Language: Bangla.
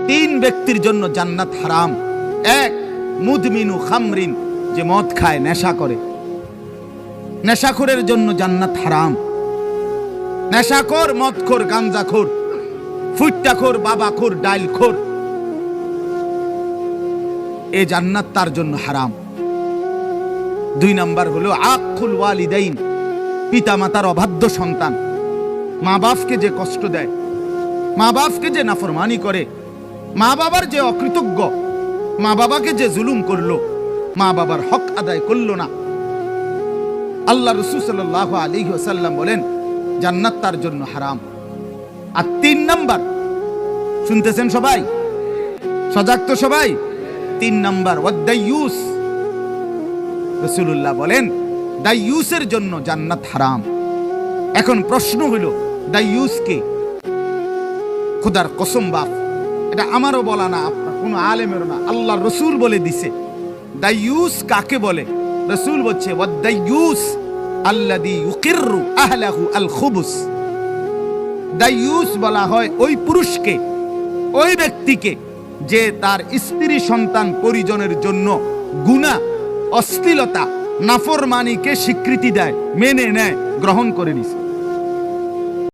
তিন ব্যক্তির জন্য জান্নাত হারাম। এক, মুদমিনু খামরিন, যে মদ খায়, নেশা করে, নেশাখোরের জন্য জান্নাত হারাম। নেশাখোর, মদখোর, গাঞ্জাখোর, ফুট্টাখোর, বাবাখোর, ডাইলখোর, এ জান্নাত তার জন্য হারাম। দুই নাম্বার হলো আকুল ওয়ালিদাইন, পিতা মাতার অবাধ্য সন্তান, মা বাপকে যে কষ্ট দেয়, মা বাপকে যে নাফরমানি করে, মা বাবার যে অকৃতজ্ঞ, মা বাবাকে যে জুলুম করলো, মা বাবার হক আদায় করলো না। আল্লাহ রাসূল সাল্লাল্লাহু আলাইহি ওয়াসাল্লাম বলেন জান্নাত তার জন্য হারাম। আর তিন নাম্বার, শুনতেছেন সবাই? সজাগ তো সবাই? তিন নাম্বার ওয়াদাইয়ুস, রাসূলুল্লাহ বলেন দাইয়ুসের জন্য জান্নাত হারাম। এখন প্রশ্ন হলো দাইয়ুস কে? খোদার কসম বাপ, এটা আমারও বলা না, আপনার কোনো আলেমেরও না, আল্লাহর রাসূল বলে দিছে। দাইয়ুস কাকে বলে? রাসূল বলছে ওয়াদাইয়ুস আল্লাযী ইউকিররু আহলাহু আল খুবুস। দাইয়ুস বলা হয় ওই পুরুষকে, ওই ব্যক্তিকে যে তার স্ত্রী সন্তান পরিজনের জন্য গুনাহ, অশ্লীলতা, নাফরমানিকে স্বীকৃতি দেয়, মেনে নেয়, গ্রহণ করে নিছে।